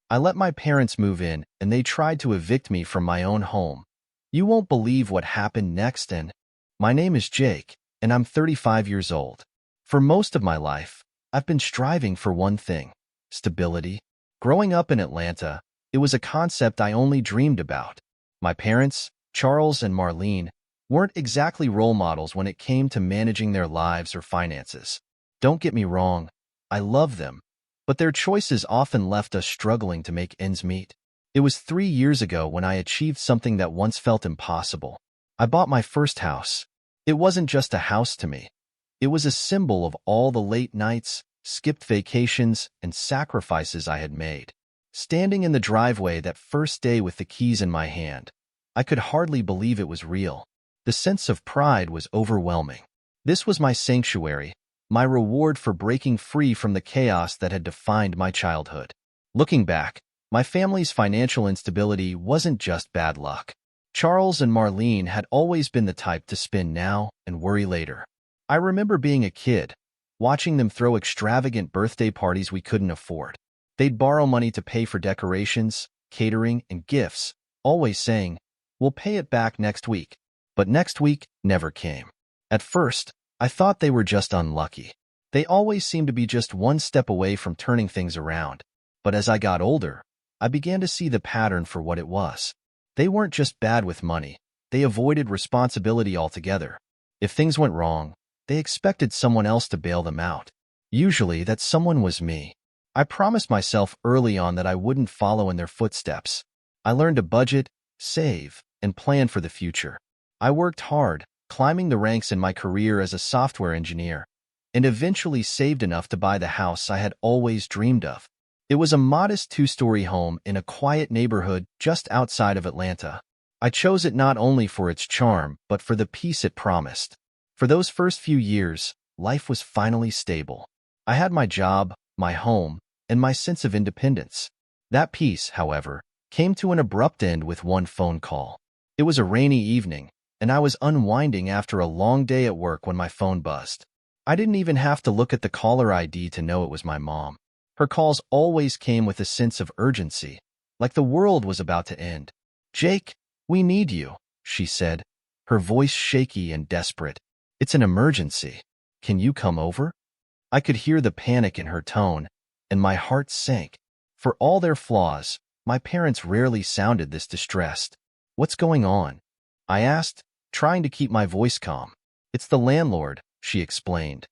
I let my parents move in, and they tried to evict me from my own home. You won't believe what happened next, and my name is Jake, and I'm 35 years old. For most of my life, I've been striving for one thing: stability. Growing up in Atlanta, it was a concept I only dreamed about. My parents, Charles and Marlene, weren't exactly role models when it came to managing their lives or finances. Don't get me wrong, I love them, but their choices often left us struggling to make ends meet. It was 3 years ago when I achieved something that once felt impossible. I bought my first house. It wasn't just a house to me. It was a symbol of all the late nights, skipped vacations, and sacrifices I had made. Standing in the driveway that first day with the keys in my hand, I could hardly believe it was real. The sense of pride was overwhelming. This was my sanctuary, my reward for breaking free from the chaos that had defined my childhood. Looking back, my family's financial instability wasn't just bad luck. Charles and Marlene had always been the type to spend now and worry later. I remember being a kid, watching them throw extravagant birthday parties we couldn't afford. They'd borrow money to pay for decorations, catering, and gifts, always saying, "We'll pay it back next week." But next week never came. At first, I thought they were just unlucky. They always seemed to be just one step away from turning things around. But as I got older, I began to see the pattern for what it was. They weren't just bad with money. They avoided responsibility altogether. If things went wrong, they expected someone else to bail them out. Usually, that someone was me. I promised myself early on that I wouldn't follow in their footsteps. I learned to budget, save, and plan for the future. I worked hard, climbing the ranks in my career as a software engineer, and eventually saved enough to buy the house I had always dreamed of. It was a modest 2-story home in a quiet neighborhood just outside of Atlanta. I chose it not only for its charm, but for the peace it promised. For those first few years, life was finally stable. I had my job, my home, and my sense of independence. That peace, however, came to an abrupt end with one phone call. It was a rainy evening, and I was unwinding after a long day at work when my phone buzzed. I didn't even have to look at the caller ID to know it was my mom. Her calls always came with a sense of urgency, like the world was about to end. "Jake, we need you," she said, her voice shaky and desperate. "It's an emergency. Can you come over?" I could hear the panic in her tone, and my heart sank. For all their flaws, my parents rarely sounded this distressed. "What's going on?" I asked, trying to keep my voice calm. "It's the landlord," she explained,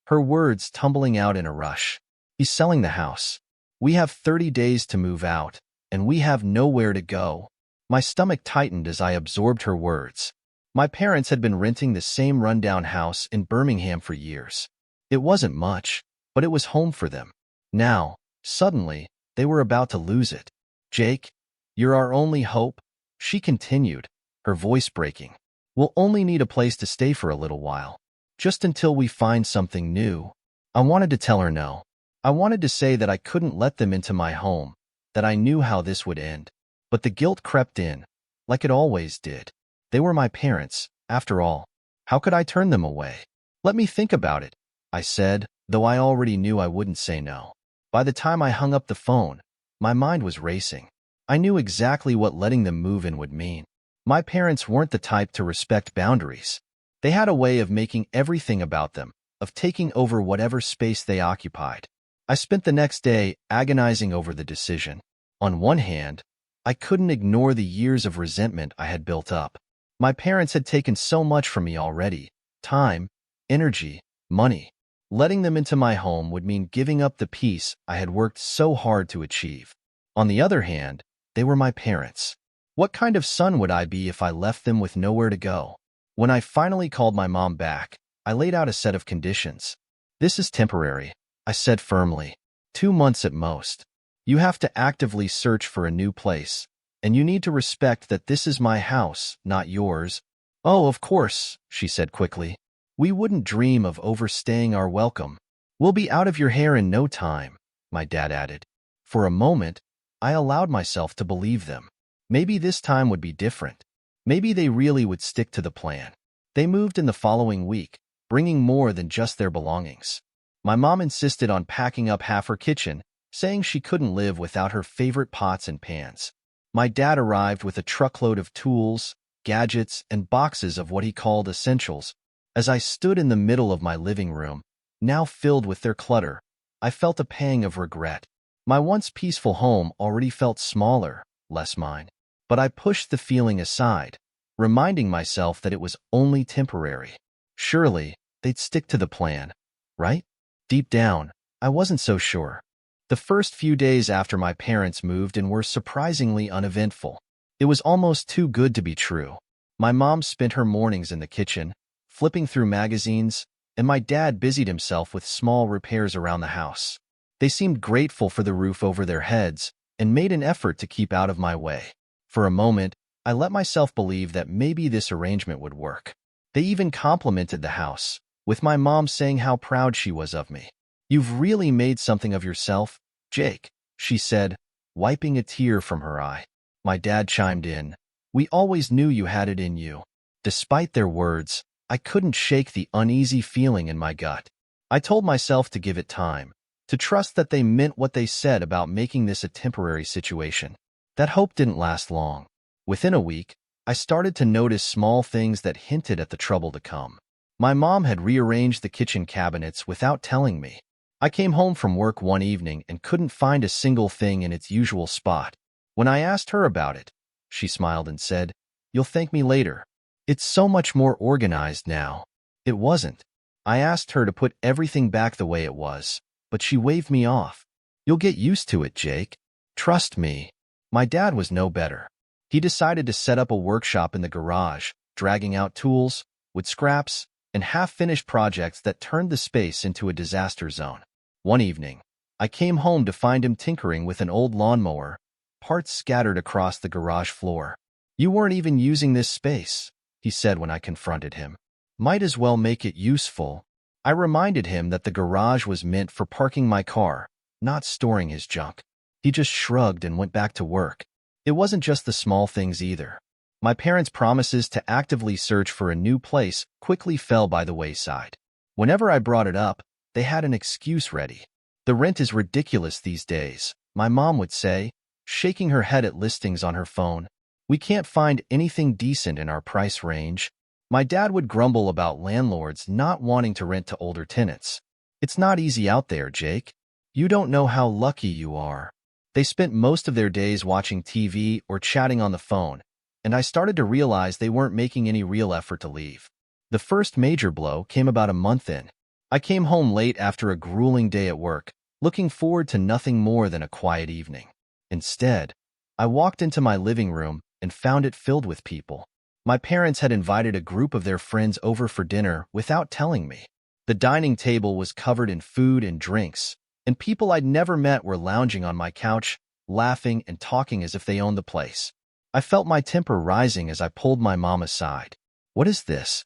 her words tumbling out in a rush. "He's selling the house. We have 30 days to move out, and we have nowhere to go." My stomach tightened as I absorbed her words. My parents had been renting the same rundown house in Birmingham for years. It wasn't much, but it was home for them. Now, suddenly, they were about to lose it. "Jake, you're our only hope," she continued, her voice breaking. "We'll only need a place to stay for a little while, just until we find something new." I wanted to tell her no. I wanted to say that I couldn't let them into my home, that I knew how this would end. But the guilt crept in, like it always did. They were my parents, after all. How could I turn them away? "Let me think about it," I said, though I already knew I wouldn't say no. By the time I hung up the phone, my mind was racing. I knew exactly what letting them move in would mean. My parents weren't the type to respect boundaries. They had a way of making everything about them, of taking over whatever space they occupied. I spent the next day agonizing over the decision. On one hand, I couldn't ignore the years of resentment I had built up. My parents had taken so much from me already: time, energy, money. Letting them into my home would mean giving up the peace I had worked so hard to achieve. On the other hand, they were my parents. What kind of son would I be if I left them with nowhere to go? When I finally called my mom back, I laid out a set of conditions. "This is temporary," I said firmly. 2 months at most. You have to actively search for a new place, and you need to respect that this is my house, not yours." "Oh, of course," she said quickly. "We wouldn't dream of overstaying our welcome." "We'll be out of your hair in no time," my dad added. For a moment, I allowed myself to believe them. Maybe this time would be different. Maybe they really would stick to the plan. They moved in the following week, bringing more than just their belongings. My mom insisted on packing up half her kitchen, saying she couldn't live without her favorite pots and pans. My dad arrived with a truckload of tools, gadgets, and boxes of what he called essentials. As I stood in the middle of my living room, now filled with their clutter, I felt a pang of regret. My once peaceful home already felt smaller, less mine. But I pushed the feeling aside, reminding myself that it was only temporary. Surely, they'd stick to the plan, right? Deep down, I wasn't so sure. The first few days after my parents moved in were surprisingly uneventful. It was almost too good to be true. My mom spent her mornings in the kitchen, flipping through magazines, and my dad busied himself with small repairs around the house. They seemed grateful for the roof over their heads and made an effort to keep out of my way. For a moment, I let myself believe that maybe this arrangement would work. They even complimented the house, with my mom saying how proud she was of me. "You've really made something of yourself, Jake," she said, wiping a tear from her eye. My dad chimed in, "We always knew you had it in you." Despite their words, I couldn't shake the uneasy feeling in my gut. I told myself to give it time, to trust that they meant what they said about making this a temporary situation. That hope didn't last long. Within a week, I started to notice small things that hinted at the trouble to come. My mom had rearranged the kitchen cabinets without telling me. I came home from work one evening and couldn't find a single thing in its usual spot. When I asked her about it, she smiled and said, "You'll thank me later. It's so much more organized now." It wasn't. I asked her to put everything back the way it was, but she waved me off. "You'll get used to it, Jake. Trust me." My dad was no better. He decided to set up a workshop in the garage, dragging out tools, wood scraps, and half-finished projects that turned the space into a disaster zone. One evening, I came home to find him tinkering with an old lawnmower, parts scattered across the garage floor. "You weren't even using this space," he said when I confronted him. "Might as well make it useful." I reminded him that the garage was meant for parking my car, not storing his junk. He just shrugged and went back to work. It wasn't just the small things either. My parents' promises to actively search for a new place quickly fell by the wayside. Whenever I brought it up, they had an excuse ready. "The rent is ridiculous these days," my mom would say, shaking her head at listings on her phone. "We can't find anything decent in our price range." My dad would grumble about landlords not wanting to rent to older tenants. "It's not easy out there, Jake. You don't know how lucky you are." They spent most of their days watching TV or chatting on the phone, and I started to realize they weren't making any real effort to leave. The first major blow came about a month in. I came home late after a grueling day at work, looking forward to nothing more than a quiet evening. Instead, I walked into my living room and found it filled with people. My parents had invited a group of their friends over for dinner without telling me. The dining table was covered in food and drinks, and people I'd never met were lounging on my couch, laughing and talking as if they owned the place. I felt my temper rising as I pulled my mom aside. "What is this?"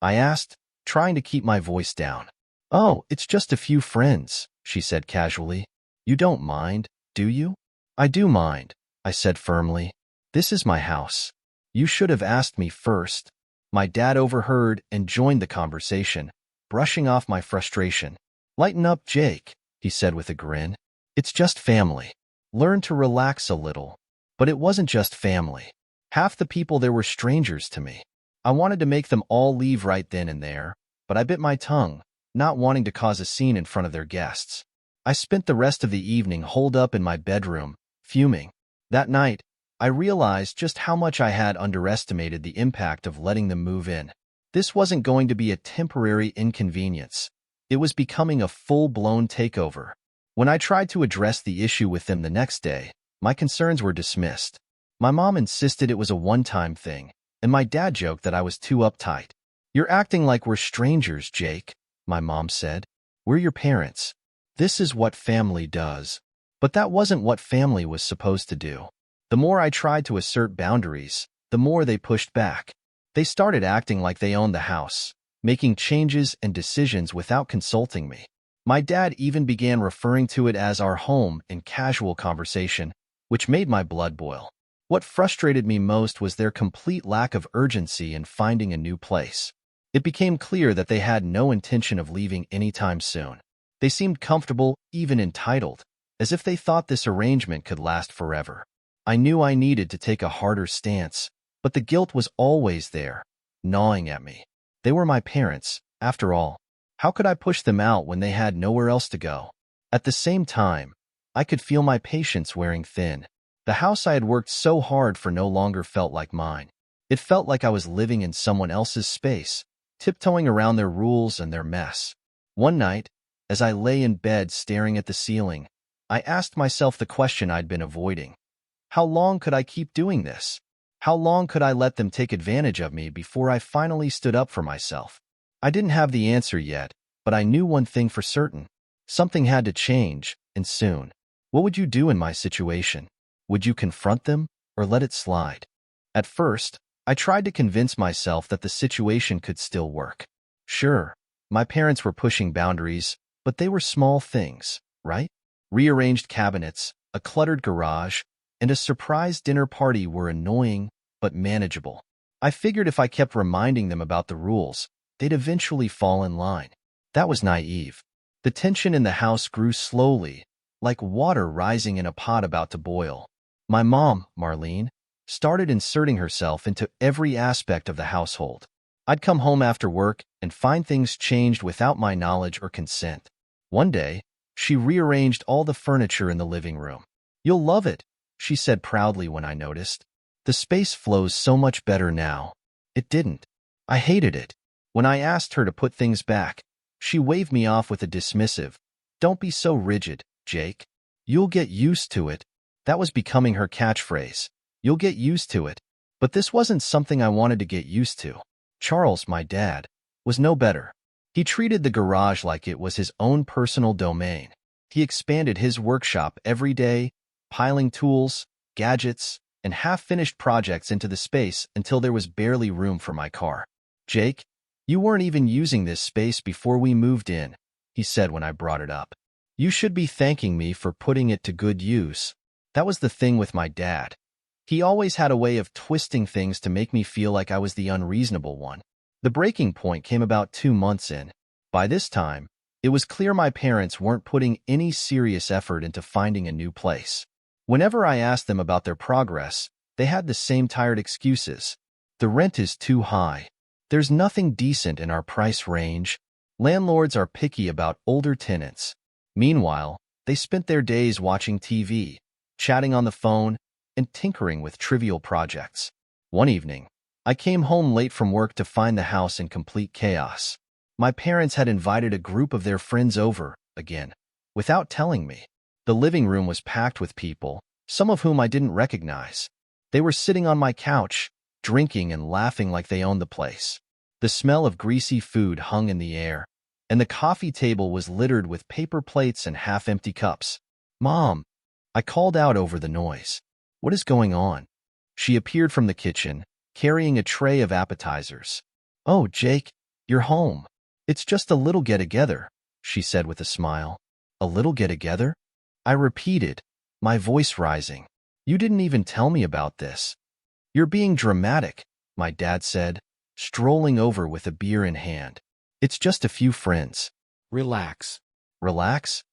I asked, trying to keep my voice down. "Oh, it's just a few friends," she said casually. "You don't mind, do you?" "I do mind," I said firmly. "This is my house. You should have asked me first." My dad overheard and joined the conversation, brushing off my frustration. "Lighten up, Jake," he said with a grin. "It's just family. Learn to relax a little." But it wasn't just family. Half the people there were strangers to me. I wanted to make them all leave right then and there, but I bit my tongue, not wanting to cause a scene in front of their guests. I spent the rest of the evening holed up in my bedroom, fuming. That night, I realized just how much I had underestimated the impact of letting them move in. This wasn't going to be a temporary inconvenience. It was becoming a full-blown takeover. When I tried to address the issue with them the next day, my concerns were dismissed. My mom insisted it was a one-time thing, and my dad joked that I was too uptight. "You're acting like we're strangers, Jake," my mom said. "We're your parents. This is what family does." But that wasn't what family was supposed to do. The more I tried to assert boundaries, the more they pushed back. They started acting like they owned the house, making changes and decisions without consulting me. My dad even began referring to it as our home in casual conversation, which made my blood boil. What frustrated me most was their complete lack of urgency in finding a new place. It became clear that they had no intention of leaving anytime soon. They seemed comfortable, even entitled, as if they thought this arrangement could last forever. I knew I needed to take a harder stance, but the guilt was always there, gnawing at me. They were my parents, after all. How could I push them out when they had nowhere else to go? At the same time, I could feel my patience wearing thin. The house I had worked so hard for no longer felt like mine. It felt like I was living in someone else's space, tiptoeing around their rules and their mess. One night, as I lay in bed staring at the ceiling, I asked myself the question I'd been avoiding. How long could I keep doing this? How long could I let them take advantage of me before I finally stood up for myself? I didn't have the answer yet, but I knew one thing for certain. Something had to change, and soon. What would you do in my situation? Would you confront them, or let it slide? At first, I tried to convince myself that the situation could still work. Sure, my parents were pushing boundaries, but they were small things, right? Rearranged cabinets, a cluttered garage, and a surprise dinner party were annoying, but manageable. I figured if I kept reminding them about the rules, they'd eventually fall in line. That was naive. The tension in the house grew slowly, like water rising in a pot about to boil. My mom, Marlene, started inserting herself into every aspect of the household. I'd come home after work and find things changed without my knowledge or consent. One day, she rearranged all the furniture in the living room. "You'll love it," she said proudly when I noticed. "The space flows so much better now." It didn't. I hated it. When I asked her to put things back, she waved me off with a dismissive, "Don't be so rigid, Jake. You'll get used to it." That was becoming her catchphrase. You'll get used to it. But this wasn't something I wanted to get used to. Charles, my dad, was no better. He treated the garage like it was his own personal domain. He expanded his workshop every day, piling tools, gadgets, and half-finished projects into the space until there was barely room for my car. "Jake, you weren't even using this space before we moved in," he said when I brought it up. "You should be thanking me for putting it to good use." That was the thing with my dad. He always had a way of twisting things to make me feel like I was the unreasonable one. The breaking point came about 2 months in. By this time, it was clear my parents weren't putting any serious effort into finding a new place. Whenever I asked them about their progress, they had the same tired excuses. "The rent is too high. There's nothing decent in our price range. Landlords are picky about older tenants." Meanwhile, they spent their days watching TV, chatting on the phone, and tinkering with trivial projects. One evening, I came home late from work to find the house in complete chaos. My parents had invited a group of their friends over, again, without telling me. The living room was packed with people, some of whom I didn't recognize. They were sitting on my couch, drinking and laughing like they owned the place. The smell of greasy food hung in the air, and the coffee table was littered with paper plates and half-empty cups. "Mom," I called out over the noise. "What is going on?" She appeared from the kitchen, carrying a tray of appetizers. "Oh, Jake, you're home. It's just a little get-together," she said with a smile. "A little get-together?" I repeated, my voice rising. "You didn't even tell me about this." "You're being dramatic," my dad said, strolling over with a beer in hand. "It's just a few friends." Relax. "Relax?"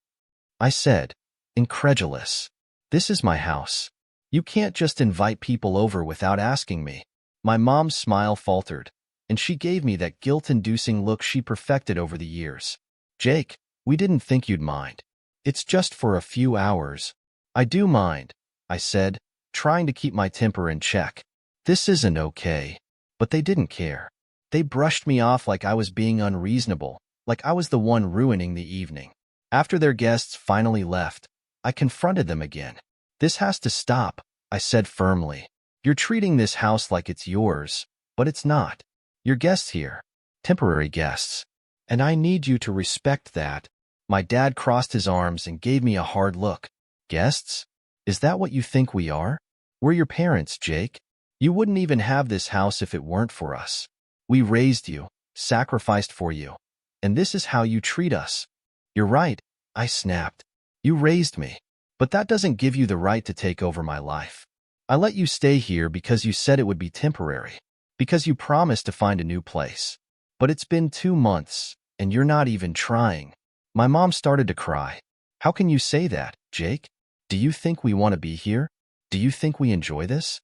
I said, incredulous. "This is my house. You can't just invite people over without asking me." My mom's smile faltered, and she gave me that guilt-inducing look she perfected over the years. "Jake, we didn't think you'd mind. It's just for a few hours." "I do mind," I said, trying to keep my temper in check. "This isn't okay." But they didn't care. They brushed me off like I was being unreasonable, like I was the one ruining the evening. After their guests finally left, I confronted them again. "This has to stop," I said firmly. "You're treating this house like it's yours, but it's not. You're guests here, temporary guests, and I need you to respect that." My dad crossed his arms and gave me a hard look. "Guests? Is that what you think we are? We're your parents, Jake. You wouldn't even have this house if it weren't for us. We raised you, sacrificed for you, and this is how you treat us." "You're right," I snapped. "You raised me, but that doesn't give you the right to take over my life. I let you stay here because you said it would be temporary, because you promised to find a new place. But it's been 2 months, and you're not even trying." My mom started to cry. "How can you say that, Jake? Do you think we want to be here? Do you think we enjoy this?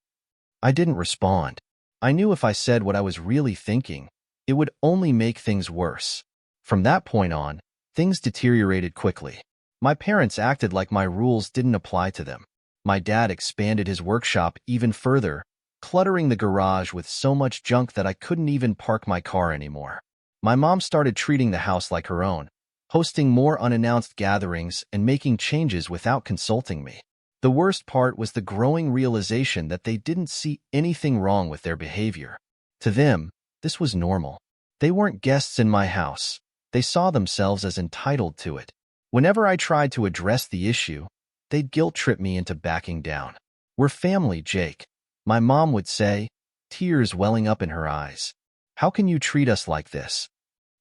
I didn't respond. I knew if I said what I was really thinking, it would only make things worse. From that point on, things deteriorated quickly. My parents acted like my rules didn't apply to them. My dad expanded his workshop even further, cluttering the garage with so much junk that I couldn't even park my car anymore. My mom started treating the house like her own, hosting more unannounced gatherings and making changes without consulting me. The worst part was the growing realization that they didn't see anything wrong with their behavior. To them, this was normal. They weren't guests in my house. They saw themselves as entitled to it. Whenever I tried to address the issue, they'd guilt-trip me into backing down. "We're family, Jake," my mom would say, tears welling up in her eyes. "How can you treat us like this?"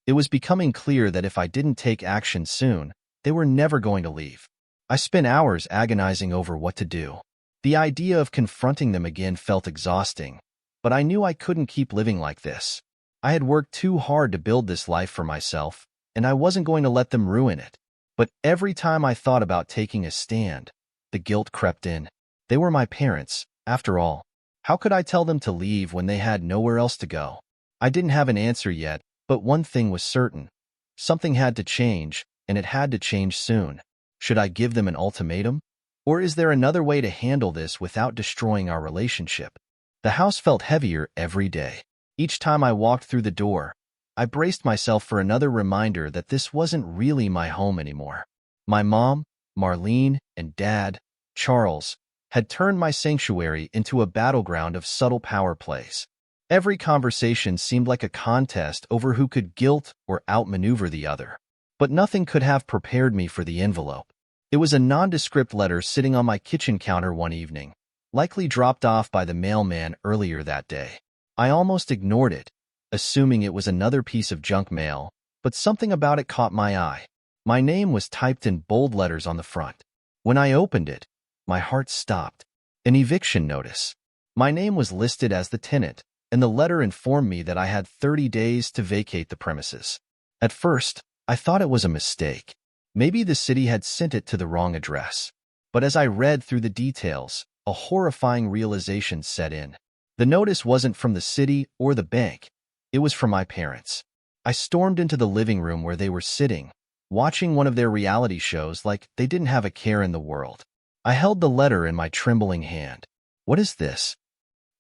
It was becoming clear that if I didn't take action soon, they were never going to leave. I spent hours agonizing over what to do. The idea of confronting them again felt exhausting, but I knew I couldn't keep living like this. I had worked too hard to build this life for myself, and I wasn't going to let them ruin it. But every time I thought about taking a stand, the guilt crept in. They were my parents, after all. How could I tell them to leave when they had nowhere else to go? I didn't have an answer yet, but one thing was certain. Something had to change, and it had to change soon. Should I give them an ultimatum? Or is there another way to handle this without destroying our relationship? The house felt heavier every day. Each time I walked through the door, I braced myself for another reminder that this wasn't really my home anymore. My mom, Marlene, and dad, Charles, had turned my sanctuary into a battleground of subtle power plays. Every conversation seemed like a contest over who could guilt or outmaneuver the other. But nothing could have prepared me for the envelope. It was a nondescript letter sitting on my kitchen counter one evening, likely dropped off by the mailman earlier that day. I almost ignored it, assuming it was another piece of junk mail, but something about it caught my eye. My name was typed in bold letters on the front. When I opened it, my heart stopped. An eviction notice. My name was listed as the tenant, and the letter informed me that I had 30 days to vacate the premises. At first, I thought it was a mistake. Maybe the city had sent it to the wrong address. But as I read through the details, a horrifying realization set in. The notice wasn't from the city or the bank. It was from my parents. I stormed into the living room where they were sitting, watching one of their reality shows like they didn't have a care in the world. I held the letter in my trembling hand. "What is this?"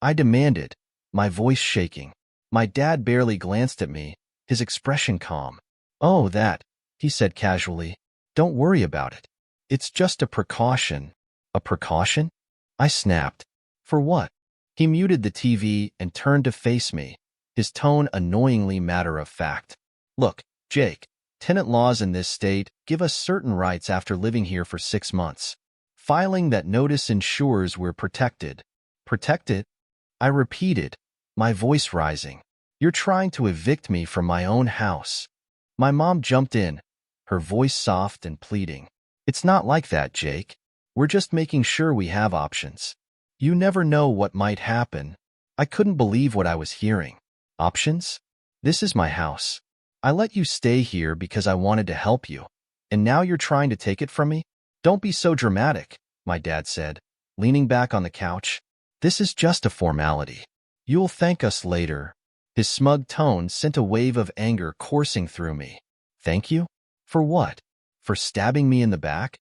I demanded, my voice shaking. My dad barely glanced at me, his expression calm. "Oh, that," he said casually. "Don't worry about it. It's just a precaution." "A precaution?" I snapped. "For what?" He muted the TV and turned to face me, his tone annoyingly matter-of-fact. "Look, Jake, tenant laws in this state give us certain rights after living here for 6 months. Filing that notice ensures we're protected." "Protected?" I repeated, my voice rising. "You're trying to evict me from my own house." My mom jumped in, her voice soft and pleading. "It's not like that, Jake. We're just making sure we have options. You never know what might happen." I couldn't believe what I was hearing. Options? This is my house. I let you stay here because I wanted to help you, and now you're trying to take it from me? "Don't be so dramatic," my dad said, leaning back on the couch. "This is just a formality. You'll thank us later." His smug tone sent a wave of anger coursing through me. "Thank you? For what? For stabbing me in the back?"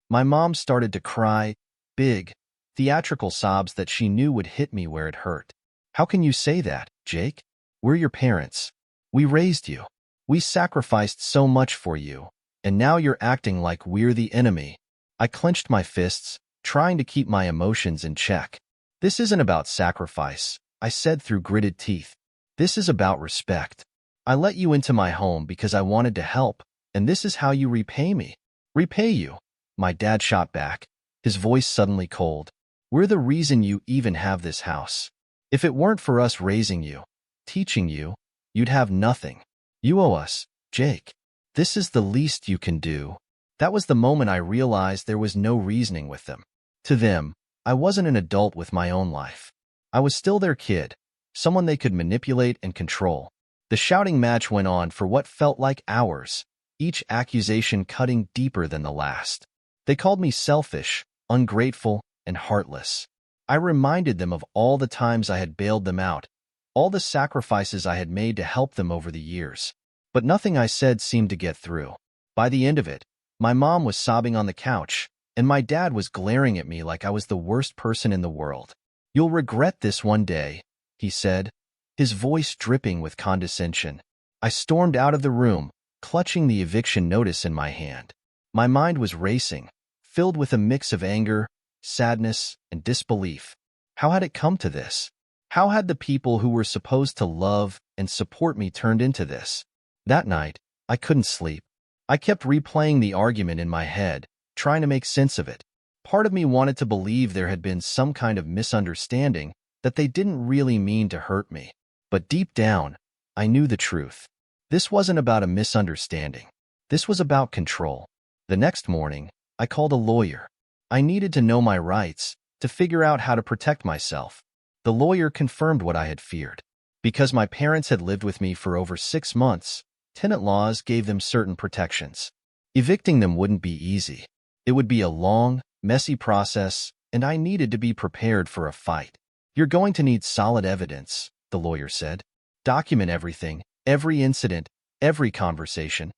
My mom started to cry, big, theatrical sobs that she knew would hit me where it hurt. "How can you say that, Jake? We're your parents. We raised you. We sacrificed so much for you, and now you're acting like we're the enemy." I clenched my fists, trying to keep my emotions in check. "This isn't about sacrifice," I said through gritted teeth. "This is about respect. I let you into my home because I wanted to help, and this is how you repay me." "Repay you?" my dad shot back, his voice suddenly cold. "We're the reason you even have this house. If it weren't for us raising you, teaching you, you'd have nothing. You owe us, Jake. This is the least you can do." That was the moment I realized there was no reasoning with them. To them, I wasn't an adult with my own life. I was still their kid, someone they could manipulate and control. The shouting match went on for what felt like hours, each accusation cutting deeper than the last. They called me selfish, ungrateful, and heartless. I reminded them of all the times I had bailed them out, all the sacrifices I had made to help them over the years. But nothing I said seemed to get through. By the end of it, my mom was sobbing on the couch, and my dad was glaring at me like I was the worst person in the world. "You'll regret this one day," he said, his voice dripping with condescension. I stormed out of the room, clutching the eviction notice in my hand. My mind was racing, filled with a mix of anger, sadness, and disbelief. How had it come to this? How had the people who were supposed to love and support me turned into this? That night, I couldn't sleep. I kept replaying the argument in my head, trying to make sense of it. Part of me wanted to believe there had been some kind of misunderstanding, that they didn't really mean to hurt me. But deep down, I knew the truth. This wasn't about a misunderstanding. This was about control. The next morning, I called a lawyer. I needed to know my rights, to figure out how to protect myself. The lawyer confirmed what I had feared. Because my parents had lived with me for over 6 months, tenant laws gave them certain protections. Evicting them wouldn't be easy. It would be a long, messy process, and I needed to be prepared for a fight. "You're going to need solid evidence," the lawyer said. "Document everything, every incident, every conversation.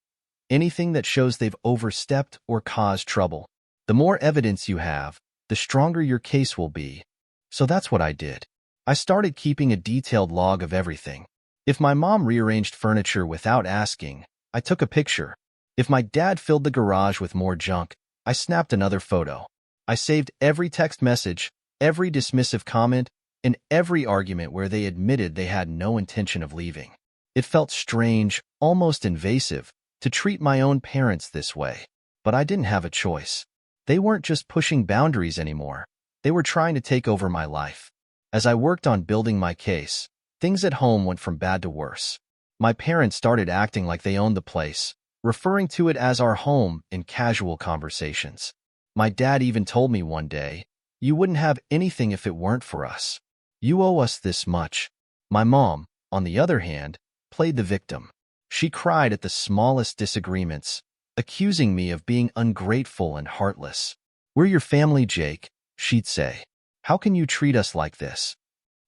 Anything that shows they've overstepped or caused trouble. The more evidence you have, the stronger your case will be." So that's what I did. I started keeping a detailed log of everything. If my mom rearranged furniture without asking, I took a picture. If my dad filled the garage with more junk, I snapped another photo. I saved every text message, every dismissive comment, and every argument where they admitted they had no intention of leaving. It felt strange, almost invasive, to treat my own parents this way. But I didn't have a choice. They weren't just pushing boundaries anymore. They were trying to take over my life. As I worked on building my case, things at home went from bad to worse. My parents started acting like they owned the place, referring to it as our home in casual conversations. My dad even told me one day, "You wouldn't have anything if it weren't for us. You owe us this much." My mom, on the other hand, played the victim. She cried at the smallest disagreements, accusing me of being ungrateful and heartless. "We're your family, Jake," she'd say. "How can you treat us like this?"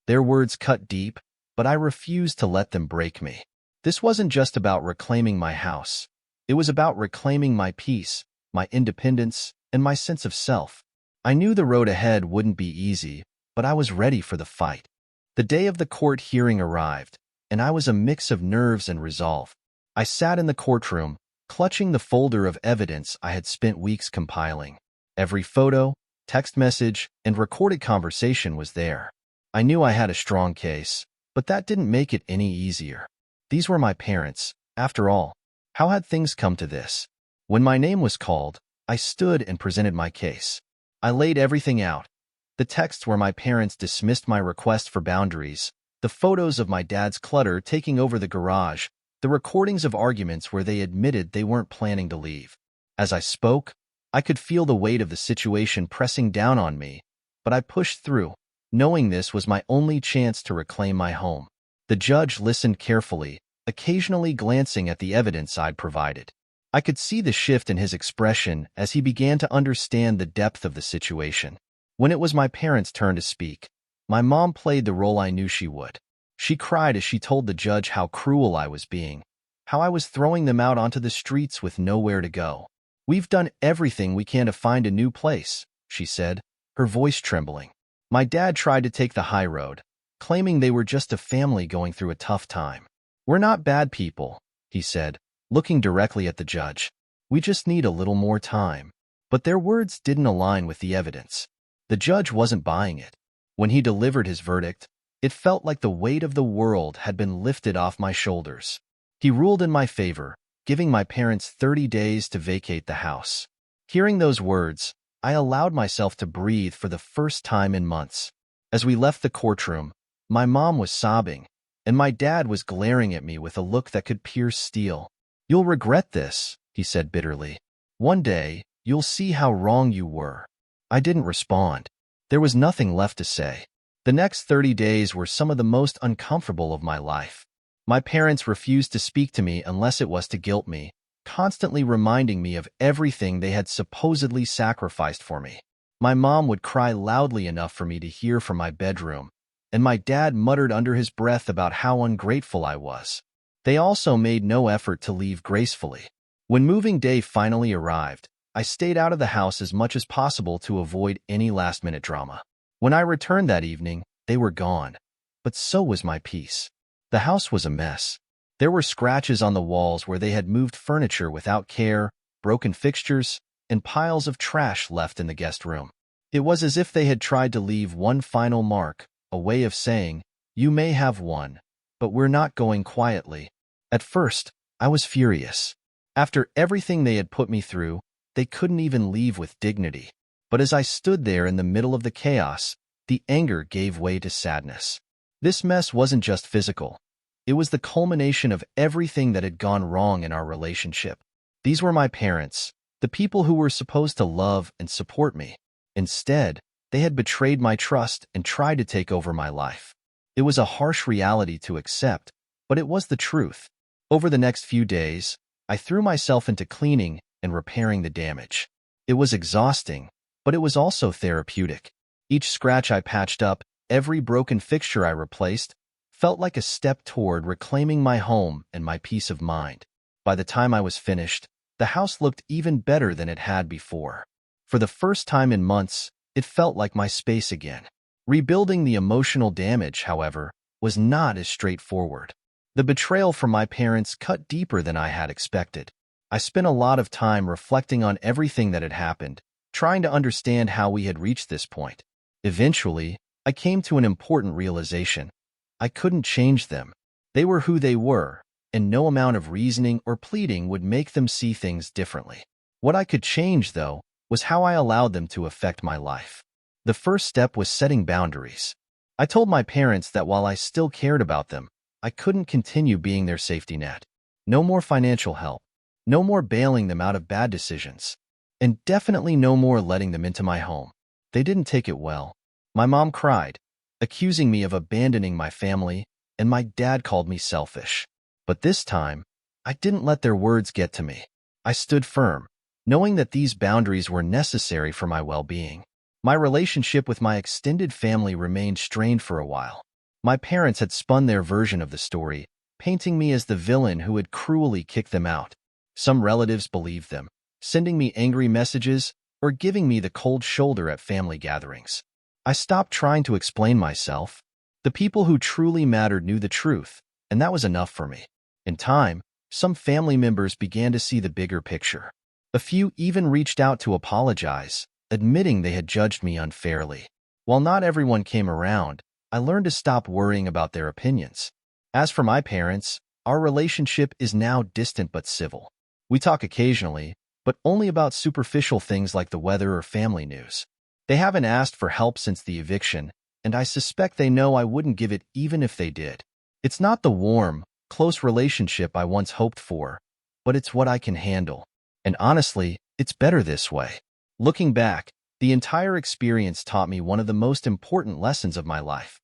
Their words cut deep, but I refused to let them break me. This wasn't just about reclaiming my house. It was about reclaiming my peace, my independence, and my sense of self. I knew the road ahead wouldn't be easy, but I was ready for the fight. The day of the court hearing arrived, and I was a mix of nerves and resolve. I sat in the courtroom, clutching the folder of evidence I had spent weeks compiling. Every photo, text message, and recorded conversation was there. I knew I had a strong case, but that didn't make it any easier. These were my parents, after all. How had things come to this? When my name was called, I stood and presented my case. I laid everything out. The texts where my parents dismissed my request for boundaries, the photos of my dad's clutter taking over the garage, the recordings of arguments where they admitted they weren't planning to leave. As I spoke, I could feel the weight of the situation pressing down on me, but I pushed through, knowing this was my only chance to reclaim my home. The judge listened carefully, occasionally glancing at the evidence I'd provided. I could see the shift in his expression as he began to understand the depth of the situation. When it was my parents' turn to speak, my mom played the role I knew she would. She cried as she told the judge how cruel I was being, how I was throwing them out onto the streets with nowhere to go. "We've done everything we can to find a new place," she said, her voice trembling. My dad tried to take the high road, claiming they were just a family going through a tough time. "We're not bad people," he said, looking directly at the judge. "We just need a little more time." But their words didn't align with the evidence. The judge wasn't buying it. When he delivered his verdict, it felt like the weight of the world had been lifted off my shoulders. He ruled in my favor, giving my parents 30 days to vacate the house. Hearing those words, I allowed myself to breathe for the first time in months. As we left the courtroom, my mom was sobbing, and my dad was glaring at me with a look that could pierce steel. "You'll regret this," he said bitterly. "One day, you'll see how wrong you were." I didn't respond. There was nothing left to say. The next 30 days were some of the most uncomfortable of my life. My parents refused to speak to me unless it was to guilt me, constantly reminding me of everything they had supposedly sacrificed for me. My mom would cry loudly enough for me to hear from my bedroom, and my dad muttered under his breath about how ungrateful I was. They also made no effort to leave gracefully. When moving day finally arrived, I stayed out of the house as much as possible to avoid any last-minute drama. When I returned that evening, they were gone, but so was my peace. The house was a mess. There were scratches on the walls where they had moved furniture without care, broken fixtures, and piles of trash left in the guest room. It was as if they had tried to leave one final mark, a way of saying, "You may have won, but we're not going quietly." At first, I was furious. After everything they had put me through, they couldn't even leave with dignity. But as I stood there in the middle of the chaos, the anger gave way to sadness. This mess wasn't just physical. It was the culmination of everything that had gone wrong in our relationship. These were my parents, the people who were supposed to love and support me. Instead, they had betrayed my trust and tried to take over my life. It was a harsh reality to accept, but it was the truth. Over the next few days, I threw myself into cleaning and repairing the damage. It was exhausting, but it was also therapeutic. Each scratch I patched up, every broken fixture I replaced, felt like a step toward reclaiming my home and my peace of mind. By the time I was finished, the house looked even better than it had before. For the first time in months, it felt like my space again. Rebuilding the emotional damage, however, was not as straightforward. The betrayal from my parents cut deeper than I had expected. I spent a lot of time reflecting on everything that had happened, trying to understand how we had reached this point. Eventually, I came to an important realization. I couldn't change them. They were who they were, and no amount of reasoning or pleading would make them see things differently. What I could change, though, was how I allowed them to affect my life. The first step was setting boundaries. I told my parents that while I still cared about them, I couldn't continue being their safety net. No more financial help. No more bailing them out of bad decisions. And definitely no more letting them into my home. They didn't take it well. My mom cried, accusing me of abandoning my family, and my dad called me selfish. But this time, I didn't let their words get to me. I stood firm, knowing that these boundaries were necessary for my well-being. My relationship with my extended family remained strained for a while. My parents had spun their version of the story, painting me as the villain who had cruelly kicked them out. Some relatives believed them, sending me angry messages or giving me the cold shoulder at family gatherings. I stopped trying to explain myself. The people who truly mattered knew the truth, and that was enough for me. In time, some family members began to see the bigger picture. A few even reached out to apologize, admitting they had judged me unfairly. While not everyone came around, I learned to stop worrying about their opinions. As for my parents, our relationship is now distant but civil. We talk occasionally, but only about superficial things like the weather or family news. They haven't asked for help since the eviction, and I suspect they know I wouldn't give it even if they did. It's not the warm, close relationship I once hoped for, but it's what I can handle. And honestly, it's better this way. Looking back, the entire experience taught me one of the most important lessons of my life.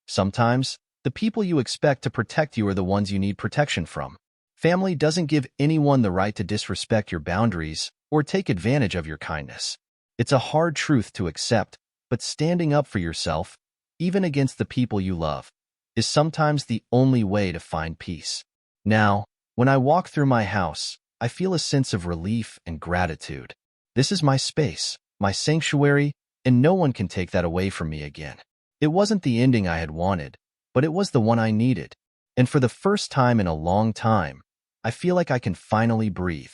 Sometimes, the people you expect to protect you are the ones you need protection from. Family doesn't give anyone the right to disrespect your boundaries or take advantage of your kindness. It's a hard truth to accept, but standing up for yourself, even against the people you love, is sometimes the only way to find peace. Now, when I walk through my house, I feel a sense of relief and gratitude. This is my space, my sanctuary, and no one can take that away from me again. It wasn't the ending I had wanted, but it was the one I needed. And for the first time in a long time, I feel like I can finally breathe.